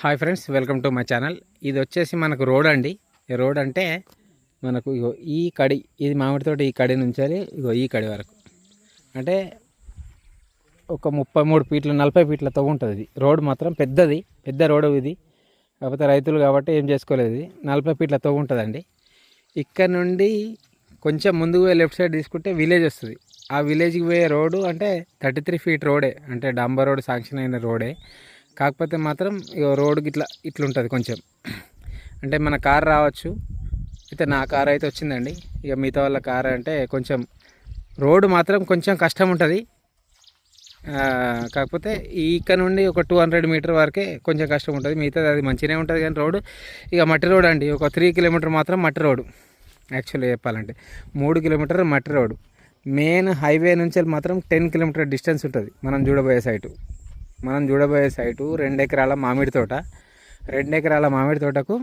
Hi friends, welcome to my channel. ఇది వచ్చేసి మనకు రోడ్ అండి. ఈ రోడ్ అంటే మనకు ఇగో ఈ కడి, ఇది మామిడి తోట ఈ కడి నుంచి ఇగో ఈ కడి వరకు అంటే ఒక 33 ఫీట్ల 40 ఫీట్లతో ఉంటుంది. ఇది రోడ్ మాత్రం పెద్ద రోడ్ ఇది. కాకపోతే రైతులు కాబట్టి ఏం చేసుకోలేదు. ఇది 40 ఫీట్లతో ఉంటుందండి. ఇక్కడ నుండి కొంచెం ముందుకు పోయి లెఫ్ట్ సైడ్ తీసుకుంటే విలేజ్ వస్తుంది. ఆ విలేజ్కి పోయే రోడ్డు అంటే 33 ఫీట్ రోడే, అంటే డాంబర్ రోడ్ శాంక్షన్ అయిన రోడే. కాకపోతే మాత్రం రోడ్డుకి ఇట్లుంటుంది కొంచెం, అంటే మన కార్ రావచ్చు. అయితే నా కార్ అయితే వచ్చిందండి. ఇక మిగతా వాళ్ళ కార్ అంటే కొంచెం రోడ్డు మాత్రం కొంచెం కష్టం ఉంటుంది. కాకపోతే ఇక్కడ నుండి ఒక 200 మీటర్ వరకే కొంచెం కష్టం ఉంటుంది. మిగతాది అది మంచిగానే ఉంటుంది. కానీ రోడ్డు ఇక మట్టి రోడ్ అండి. ఒక 3 కిలోమీటర్ మాత్రం మట్టి రోడ్డు. యాక్చువల్లీ చెప్పాలంటే 3 కిలోమీటర్ మట్టి రోడ్డు. మెయిన్ హైవే నుంచి మాత్రం 10 కిలోమీటర్ డిస్టెన్స్ ఉంటుంది. మనం చూడబోయే సైటు 2 ఎకరాల మామిడి తోట. 2 ఎకరాల మామిడి తోటకు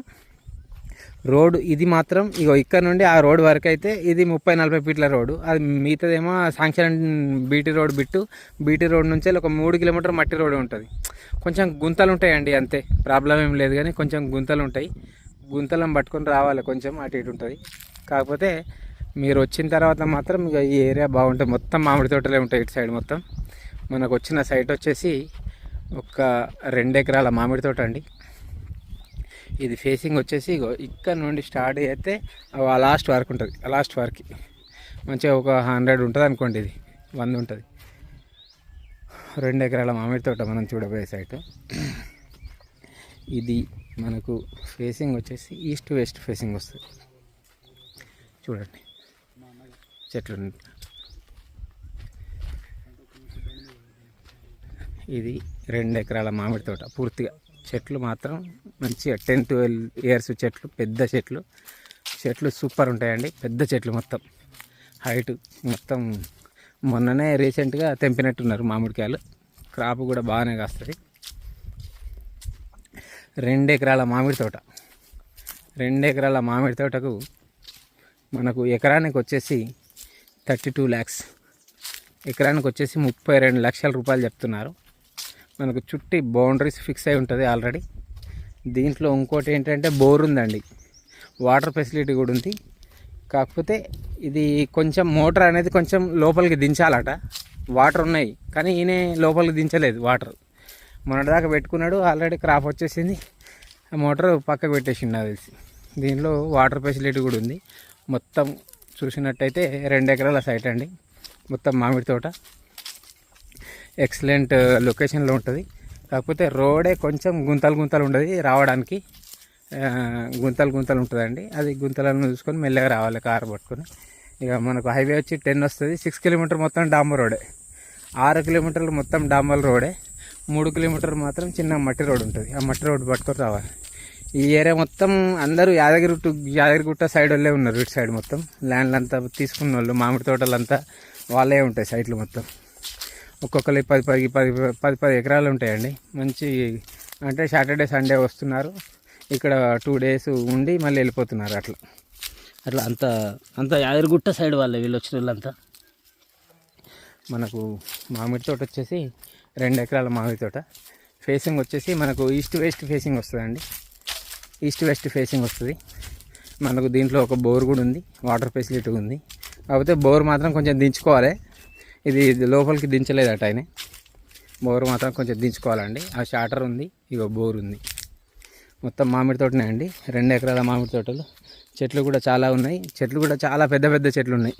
రోడ్డు ఇది మాత్రం ఇగో ఇక్కడ నుండి ఆ రోడ్ వరకు అయితే ఇది 30-40 ఫీట్ల రోడ్డు. అది మిగతాదేమో శాంక్షన్ బీటీ రోడ్ నుంచి ఒక 3 కిలోమీటర్ మట్టి రోడ్డు ఉంటుంది. కొంచెం గుంతలు ఉంటాయండి, అంతే, ప్రాబ్లం ఏం లేదు. కానీ కొంచెం గుంతలు ఉంటాయి. గుంతలను పట్టుకొని రావాలి, కొంచెం అటు ఇటు ఉంటుంది. కాకపోతే మీరు వచ్చిన తర్వాత మాత్రం ఇక ఈ ఏరియా బాగుంటుంది. మొత్తం మామిడి తోటలే ఉంటాయి ఇటు సైడ్ మొత్తం. మనకు వచ్చిన సైట్ వచ్చేసి ఒక 2 ఎకరాల మామిడి తోట అండి. ఇది ఫేసింగ్ వచ్చేసి ఇక్కడ నుండి స్టార్ట్ అయితే లాస్ట్ వరకు ఉంటుంది. లాస్ట్ వరకు మంచిగా ఒక 100 ఉంటుంది అనుకోండి. ఇది 100 ఉంటుంది. 2 ఎకరాల మామిడి తోట మనం చూడబోయే సైటు. ఇది మనకు ఫేసింగ్ వచ్చేసి ఈస్ట్ వెస్ట్ ఫేసింగ్ వస్తుంది. చూడండి చెట్లు. ఇది 2 ఎకరాల మామిడి తోట. పూర్తిగా చెట్లు మాత్రం మంచిగా 10-12 ఇయర్స్ చెట్లు, పెద్ద చెట్లు సూపర్ ఉంటాయండి. పెద్ద చెట్లు మొత్తం హైట్ మొత్తం. మొన్ననే రీసెంట్గా తెంపినట్టున్నారు మామిడికాయలు. క్రాప్ కూడా బాగానే కాస్తుంది. 2 ఎకరాల మామిడి తోట. 2 ఎకరాల మామిడి తోటకు మనకు ఎకరానికి వచ్చేసి 32 lakhs, ఎకరానికి వచ్చేసి 32 లక్షల రూపాయలు చెప్తున్నారు. మనకు చుట్టి బౌండరీస్ ఫిక్స్ అయి ఉంటుంది ఆల్రెడీ. దీంట్లో ఇంకోటి ఏంటంటే బోర్ ఉందండి, వాటర్ ఫెసిలిటీ కూడా ఉంది. కాకపోతే ఇది కొంచెం మోటార్ అనేది కొంచెం లోపలికి దించాలట. వాటర్ ఉన్నాయి కానీ ఈయన లోపలికి దించలేదు వాటర్. మొన్నటిదాకా పెట్టుకున్నాడు, ఆల్రెడీ క్రాప్ వచ్చేసింది. ఆ మోటార్ పక్కకు పెట్టేసిండు నాకు తెలిసి. దీంట్లో వాటర్ ఫెసిలిటీ కూడా ఉంది. మొత్తం చూసినట్టయితే 2 ఎకరాల సైట్ అండి. మొత్తం మామిడి తోట ఎక్సలెంట్ లొకేషన్లో ఉంటుంది. కాకపోతే రోడే కొంచెం గుంతలు ఉంటుంది రావడానికి. గుంతలు ఉంటుందండి. అది గుంతలను చూసుకొని మెల్లగా రావాలి కారు పట్టుకొని. ఇక మనకు హైవే వచ్చి 10 వస్తుంది. 6 కిలోమీటర్ మొత్తం డాంబర్ రోడే, 6 కిలోమీటర్లు మొత్తం డాంబర్ రోడే. 3 కిలోమీటర్ మాత్రం చిన్న మట్టి రోడ్ ఉంటుంది. ఆ మట్టి రోడ్ పట్టుకొని రావాలి. ఈ ఏరియా మొత్తం అందరూ యాదగిరిగుట్ట సైడ్ వాళ్ళే ఉన్నారు. ఇటు సైడ్ మొత్తం ల్యాండ్లు అంతా తీసుకున్న వాళ్ళు, మామిడి తోటలంతా వాళ్ళే ఉంటాయి సైట్లు మొత్తం. ఒక్కొక్కరి 10 ఎకరాలు ఉంటాయండి. మంచి అంటే సాటర్డే సండే వస్తున్నారు, ఇక్కడ 2 days ఉండి మళ్ళీ వెళ్ళిపోతున్నారు. అట్లా అంత యాదగిరిగుట్ట సైడ్ వాళ్ళే వీళ్ళు వచ్చిన వాళ్ళంతా. మనకు మామిడి తోట వచ్చేసి 2 ఎకరాల మామిడి తోట. ఫేసింగ్ వచ్చేసి మనకు ఈస్ట్ వెస్ట్ ఫేసింగ్ వస్తుందండి. ఈస్ట్ వెస్ట్ ఫేసింగ్ వస్తుంది. మనకు దీంట్లో ఒక బోర్ కూడా ఉంది, వాటర్ ఫెసిలిటీ ఉంది. కాకపోతే బోర్ మాత్రం కొంచెం దించుకోవాలి. ఇది లోపలికి దించలేదట ఆయన. బోర్ మాత్రం కొంచెం దించుకోవాలండి. ఆ షాటర్ ఉంది, ఇగో బోర్ ఉంది. మొత్తం మామిడి తోటనే అండి. 2 ఎకరాల మామిడి తోటలు. చెట్లు కూడా చాలా ఉన్నాయి. చెట్లు కూడా చాలా పెద్ద చెట్లు ఉన్నాయి.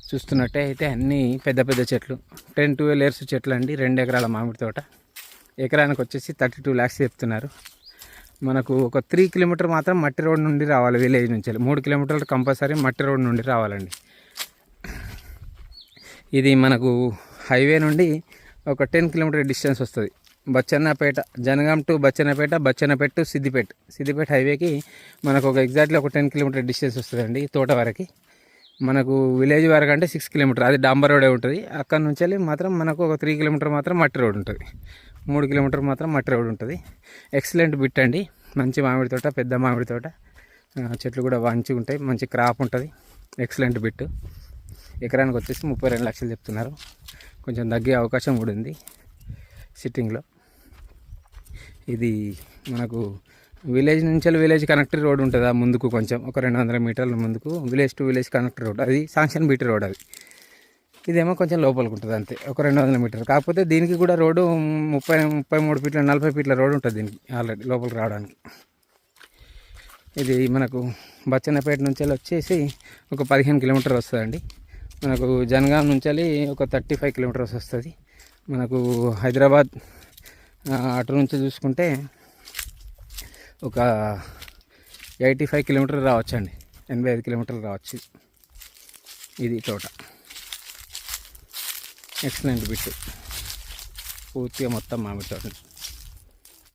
చూస్తున్నట్టే అయితే అన్నీ పెద్ద చెట్లు, 10-12 years చెట్లు అండి. 2 ఎకరాల మామిడి తోట. ఎకరానికి వచ్చేసి 32 lakhs చెప్తున్నారు. మనకు ఒక 3 కిలోమీటర్ మాత్రం మట్టి రోడ్ నుండి రావాలి. విలేజ్ నుంచి 3 కిలోమీటర్లు కంపల్సరీ మట్టి రోడ్ నుండి రావాలండి. ఇది మనకు హైవే నుండి ఒక 10 కిలోమీటర్ డిస్టెన్స్ వస్తుంది. బచ్చన్నపేట, జనగాం టు బచ్చన్నపేట టు సిద్దిపేట హైవేకి మనకు ఒక ఎగ్జాక్ట్లీ ఒక 10 కిలోమీటర్ డిస్టెన్స్ వస్తుందండి తోట వరకు. మనకు విలేజ్ వరకు అంటే 6 కిలోమీటర్, అది డాంబర్ రోడే ఉంటుంది. అక్కడ నుంచి మాత్రం మనకు ఒక 3 కిలోమీటర్ మాత్రం మట్టి రోడ్ ఉంటుంది. 3 కిలోమీటర్ మాత్రం మట్టి రోడ్ ఉంటుంది. ఎక్సలెంట్ బిట్ అండి. మంచి మామిడి తోట, పెద్ద మామిడి తోట. చెట్లు కూడా మంచిగా ఉంటాయి, మంచి క్రాప్ ఉంటుంది. Excellent bit. ఎకరానికి వచ్చేసి 32 లక్షలు చెప్తున్నారు. కొంచెం తగ్గే అవకాశం కూడా ఉంది సిట్టింగ్లో. ఇది మనకు విలేజ్ నుంచి విలేజ్ కనెక్టర్ రోడ్ ఉంటుంది ఆ ముందుకు కొంచెం ఒక 200 మీటర్ల ముందుకు village to village connector road, అది శాంక్షన్ బీటీ రోడ్ అది. ఇదేమో కొంచెం లోపలికి ఉంటుంది అంతే, ఒక 200 మీటర్లు. కాకపోతే దీనికి కూడా రోడ్డు 33 ఫీట్ల 40 ఫీట్ల రోడ్ ఉంటుంది దీనికి ఆల్రెడీ లోపలికి రావడానికి. ఇది మనకు బచ్చన్నపేట నుంచి వచ్చేసి ఒక 15 కిలోమీటర్ వస్తుందండి. మనకు జనగాం నుంచి ఒక 35 కిలోమీటర్స్ వస్తుంది. మనకు హైదరాబాద్ అటు నుంచి చూసుకుంటే ఒక 85 కిలోమీటర్లు రావచ్చండి, 85 కిలోమీటర్లు రావచ్చు. ఇది తోట ఎక్సలెంట్ బిట్, పూర్తిగా మొత్తం మామిడి తోట.